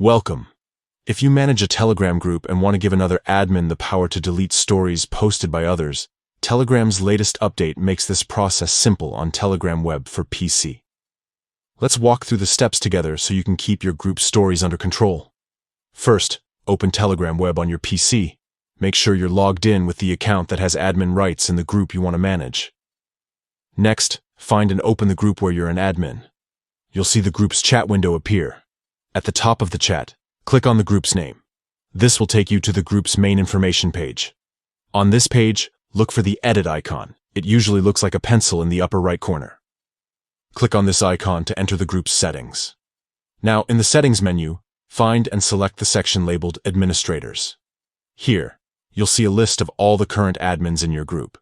Welcome. If you manage a Telegram group and want to give another admin the power to delete stories posted by others, Telegram's latest update makes this process simple on Telegram Web for PC. Let's walk through the steps together so you can keep your group stories under control. First, open Telegram Web on your PC. Make sure you're logged in with the account that has admin rights in the group you want to manage. Next, find and open the group where you're an admin. You'll see the group's chat window appear. At the top of the chat, click on the group's name. This will take you to the group's main information page. On this page, look for the edit icon. It usually looks like a pencil in the upper right corner. Click on this icon to enter the group's settings. Now, in the settings menu, find and select the section labeled Administrators. Here, you'll see a list of all the current admins in your group.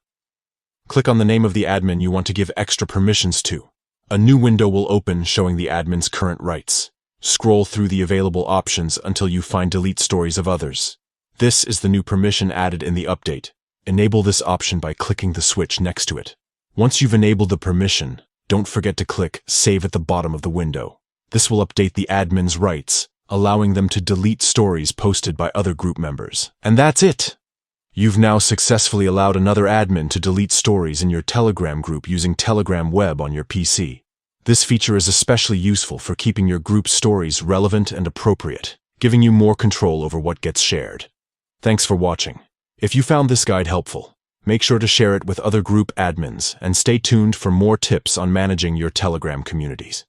Click on the name of the admin you want to give extra permissions to. A new window will open showing the admin's current rights. Scroll through the available options until you find Delete Stories of Others. This is the new permission added in the update. Enable this option by clicking the switch next to it. Once you've enabled the permission, don't forget to click Save at the bottom of the window. This will update the admin's rights, allowing them to delete stories posted by other group members. And that's it! You've now successfully allowed another admin to delete stories in your Telegram group using Telegram Web on your PC. This feature is especially useful for keeping your group stories relevant and appropriate, giving you more control over what gets shared. Thanks for watching. If you found this guide helpful, make sure to share it with other group admins and stay tuned for more tips on managing your Telegram communities.